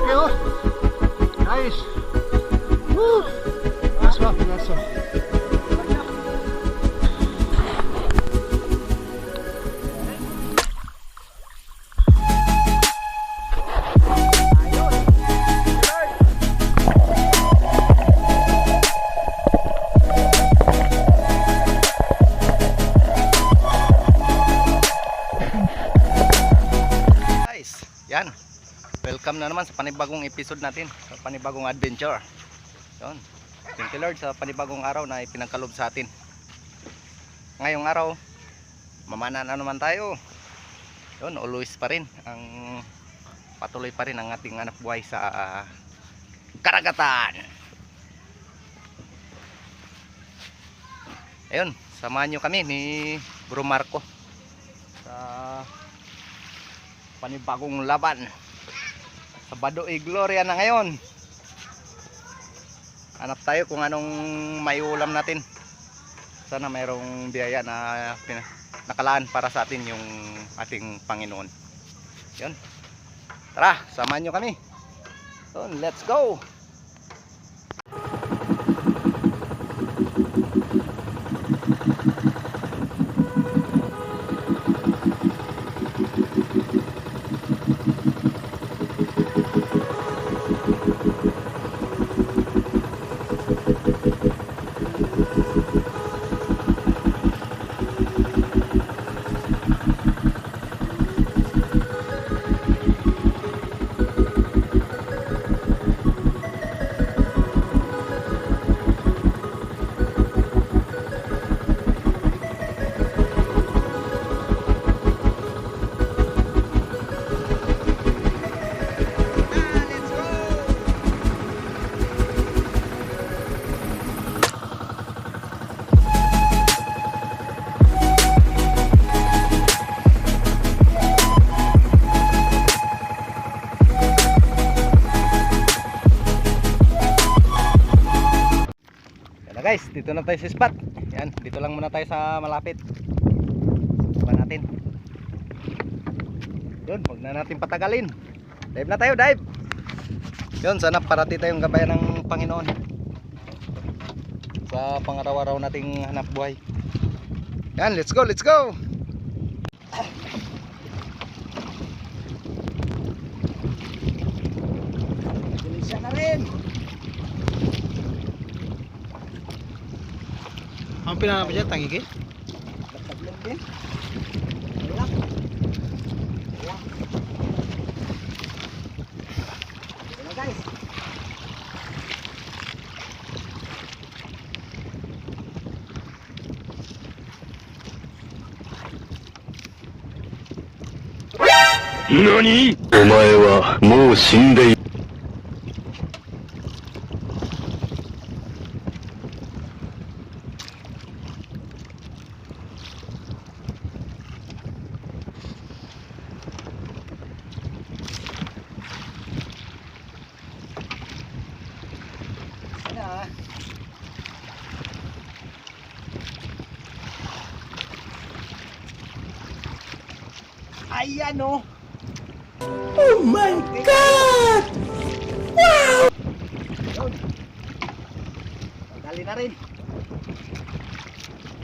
malaki oh. Nice. Woo! That's what, that's all. Yan, welcome na naman sa panibagong episode natin, sa panibagong adventure. Yun. Thank you Lord sa panibagong araw na ipinagkalob sa atin. Ngayong araw, mamana na naman tayo. Yun, always pa rin patuloy pa rin ang ating hanap buhay sa karagatan. Ayun, samahan nyo kami ni Bro Marco sa panibagong laban sa Baduy Gloria na ngayon. Hanap tayo kung anong may ulam natin. Sana mayroong biyaya na nakalaan para sa atin yung ating Panginoon. Yun. Tara, samahan nyo kami. So, let's go. Guys, dito na tayo sa spot. Yan, dito lang muna tayo sa malapit. Subukan natin. Yun, huwag na natin patagalin. Dive na tayo, dive. Yun, sana parati tayong gabayan ng Panginoon sa pangaraw-araw nating hanap buhay. Yan, let's go, let's go. Bilisya na rin. Ang pinanap dyan, tangigi? Nagtablong din. Wala. Wala. Ito na guys. NANI?! お前はもう死んでいる。Ayan oh. Oh my God! Wow! Yun. Dali na rin.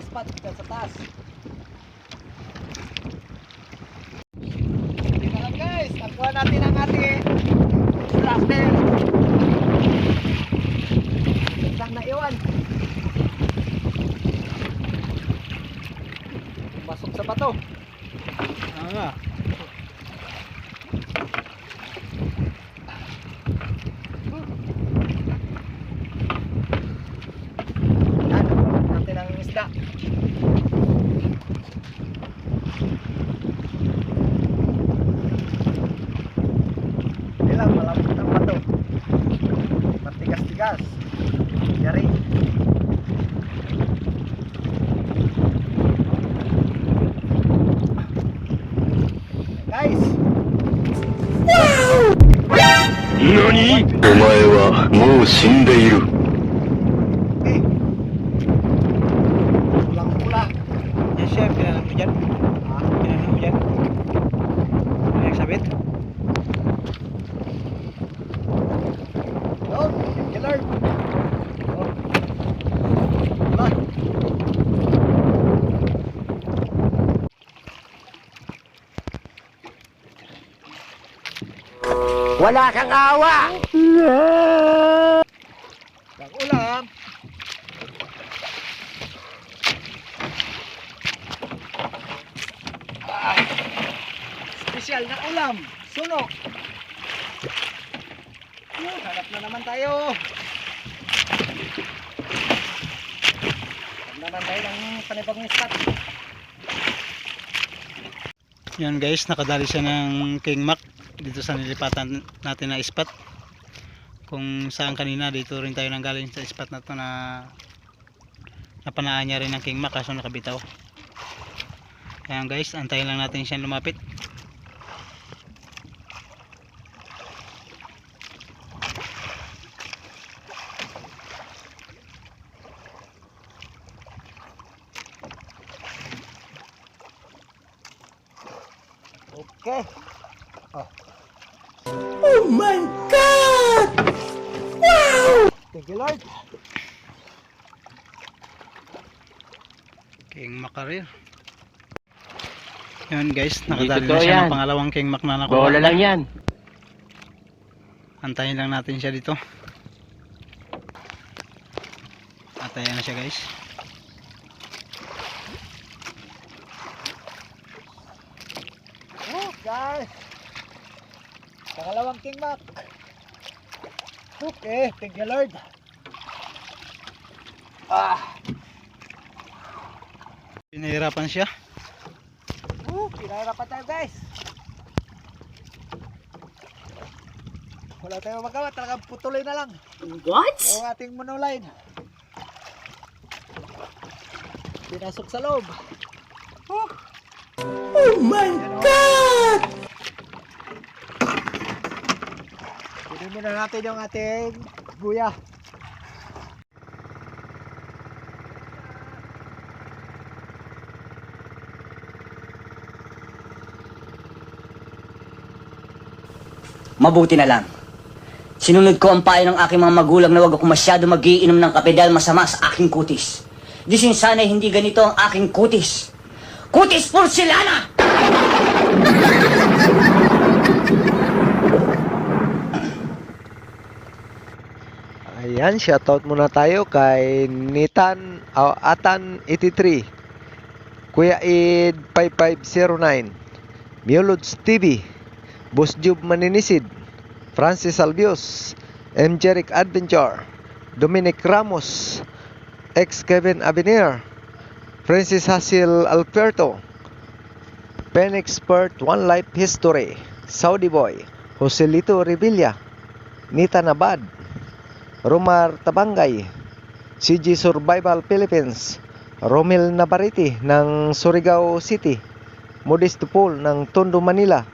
Spot dyan sa taas. Dali na lang guys. Nakuha natin ang ating strappler. Gandang na iwan. Pasok sa bato. Nga. Yan, nakuha natin ang isda. Ilang malapit ang bato. Matigas-tigas. Yari. Guys! NANI?! お前はもう死んでいる。 Eh! Pulang-pula. Yan siya, pinanap mo dyan. Pinanap mo dyan. Ano yung sabit? Wala kang awa! Ang ulam. Special na ulam. Sunog. Hanap na naman tayo. Hanap naman tayo ng panibagong spot. Yan guys, nakadali siya ng King Mac dito sa nilipatan natin na spot. Kung saan kanina, dito rin tayo nanggaling sa spot na to na napanaan niya rin ng King Mac kaso nakabitaw. Ayan guys, antayin lang natin siya lumapit. Okay. Oh my God! Wow! Thank you, Lord. King Mac career. Yan guys, nakadali na siya ng pangalawang King Mac na nakuha. Bola lang yan. Antayin lang natin siya dito. Antayin na siya guys. Oh, guys. Pangalawang King Mac. Okay, thank you, Lord. Pinahirapan siya. Pinahirapan tayo, guys. Wala tayong magawa, talagang putuloy na lang. What? Yung ating monoline. Pinasok sa loob. Oh my God! Kunin na natin yung ating buya. Mabuti na lang. Sinunod ko ang payo ng aking mga magulang na huwag ako masyado magiinom ng kape dahil masama sa aking kutis. Disin sana'y hindi ganito ang aking kutis. Kutis porcelana! Ayan, shoutout muna tayo kay Nitan Atan 83, Kuya Ed 5509, Miolods TV, Boss Jub Maninisid, Francis Albios, M. Jeric Adventure, Dominic Ramos, X. Kevin Avenir, Francis Hasil Alberto, Pen Expert One Life History, Saudi Boy, Joselito Revilla, Nita Nabad, Romar Tabangay, CG Survival Philippines, Romel Navarrete ng Surigao City, Modesto Paul ng Tondo, Manila,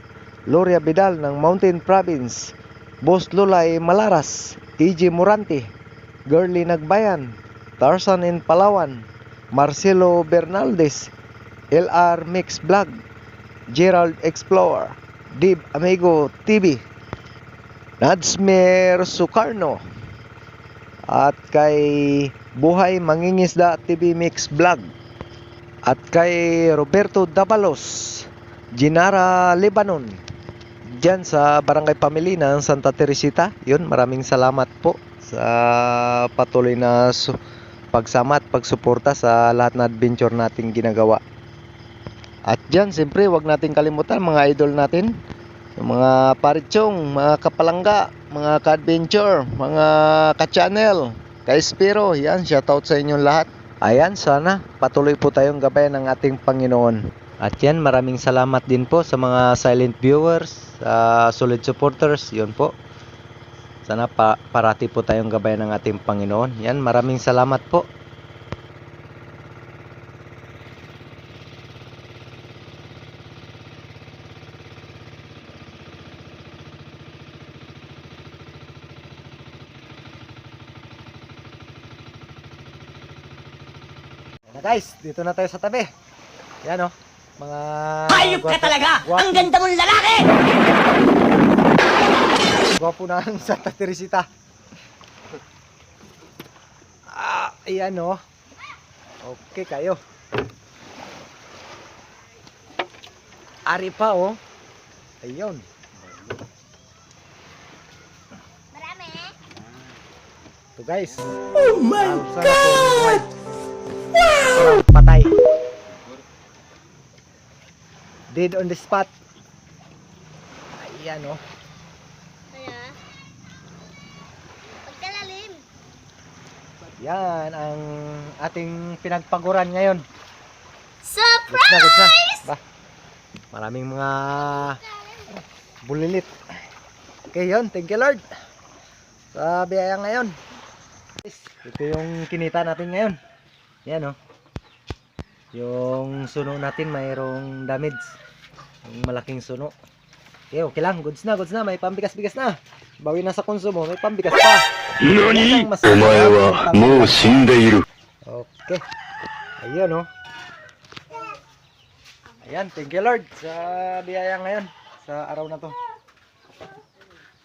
Gloria Vidal ng Mountain Province, Boss Lulay Malaras, EJ Morante, Girly Nagbayan, Tarzan in Palawan, Marcelo Bernaldez, LR Mix Vlog, Gerald Explorer, Dib Amigo TV, Nadsmer Sukarno, at kay Buhay Mangingisda TV Mix Vlog, at kay Roberto Dabalos, Ginara Lebanon, dyan sa Barangay Pamili ng Santa Teresita. Yun, maraming salamat po sa patuloy na pagsama at pagsuporta sa lahat na adventure nating ginagawa. At dyan, siyempre, wag nating kalimutan mga idol natin, yung mga parichong, mga kapalangga, mga ka-adventure, mga ka-channel, ka-espiro. Yan, shoutout sa inyong lahat. Ayan, sana patuloy po tayong gabayan ng ating Panginoon. At yan, maraming salamat din po sa mga silent viewers, solid supporters. Yun po, sana parati po tayong gabayan ng ating Panginoon. Yan, maraming salamat po. Guys, dito na tayo sa tabi. Yan o, mga Hayop ka talaga! Ang ganda mong lalaki! gwapo ng Santa Teresita. Ayan o. Okay kayo. Ari pa o. Ayun. Ito guys. Oh my God! Wow! Patay. Dead on the spot. Ayan oh. Kaya, pagkalalim. Yan ang ating pinagpaguran ngayon. Surprise! Goods na. Ba? Maraming mga bulilit. Okay yun. Thank you Lord. Sa biyaya ngayon. Ito yung kinita natin ngayon. Yan oh. Yung suno natin mayroong damage. Yung malaking suno. Okay, okay lang. Goods na, goods na. May pambigas-bigas na. Bawi na sa konsumo. May pambigas pa. NANI?! お前はもう死んでいる。 Okay. Ayun oh. Ayan, thank you Lord sa biyaya ngayon. Sa araw na to.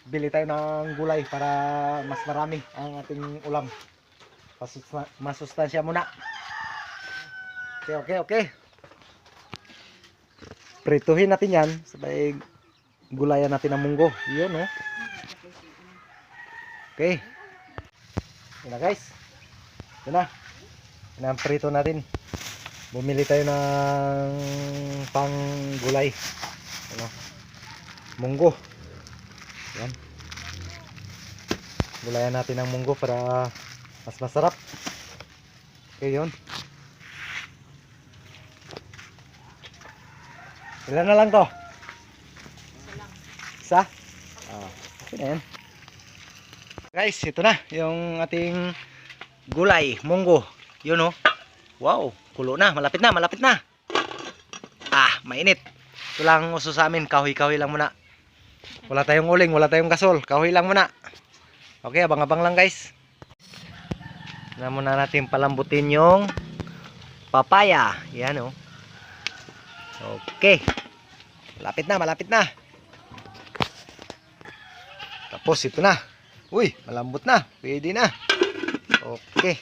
Bili tayo ng gulay para mas marami ang ating ulam. Masustansya muna. Okay. Prituhin natin yan. Sabay gulayan natin ang munggo. Yun oh. Okay. Yun na guys. Yun na. Yun ang prito natin. Bumili tayo ng pang gulay. Ano? Munggo. Yan. Gulayan natin ang munggo para mas masarap. Okay yun. Ilan na lang to? Isa? Okay na yan. Guys, ito na yung ating gulay, munggo. Yun oh. Wow, kulo na, malapit na. Mainit. Ito lang uso sa amin, kahoy-kahoy lang muna. Wala tayong uling, wala tayong gasol, kahoy lang muna. Okay, abang-abang lang guys. Na muna natin palambutin yung papaya. Yan oh. Okay. Malapit na. Tapos ito na. Uy, malambot na. Pwede na. Okay.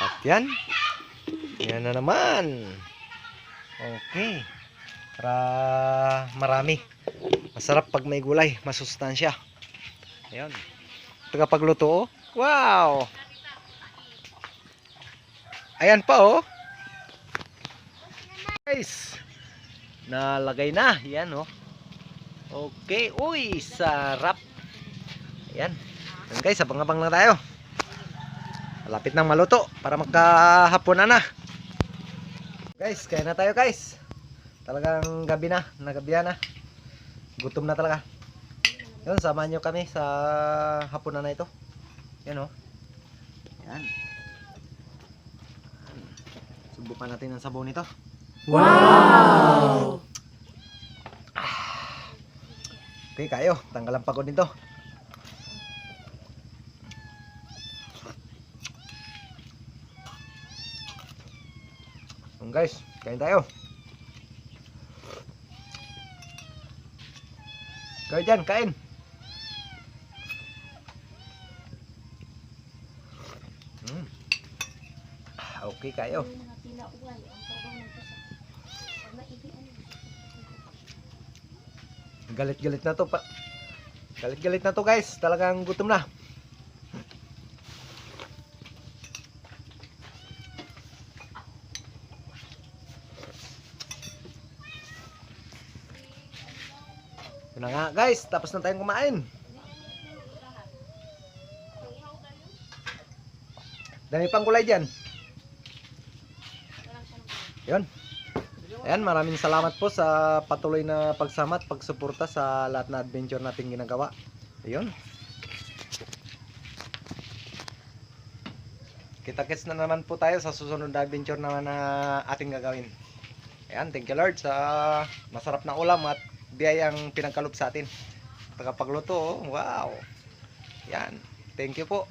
At yan. Yan na naman. Okay. Para marami. Masarap pag may gulay. Masustansya. Ayan. Ito kapag luto oh. Wow. Ayan pa oh. Guys. Nalagay na. Yan oh. Okay. Uy, sarap. Ayan. Ayan guys, abang-abang lang tayo. Malapit nang maluto para magkahaponan na. Guys, kaya na tayo guys. Talagang gabi na, nagabihan na. Gutom na talaga. Yun, samahan nyo kami sa hapunan na ito. Yan o. Yan. Subukan natin ang sabaw nito. Wow! Okay kayo, tanggal ang pagod nito. Guys, kain tayo. Kayo dyan, kain. Okay kayo. Galit-galit na to pa. Galit-galit na to guys. Talagang gutom na. Yun na nga guys, tapos na tayong kumain. Dami pang kulay dyan. Yun. Ayan, maraming salamat po sa patuloy na pagsama at pagsuporta sa lahat na adventure natin ginagawa. Ayun. Kita-kits na naman po tayo sa susunod na adventure naman na ating gagawin. Ayan, thank you Lord sa masarap na ulam at biyayang pinagkaloob sa atin. Pagkapagluto, wow. Yan, thank you po.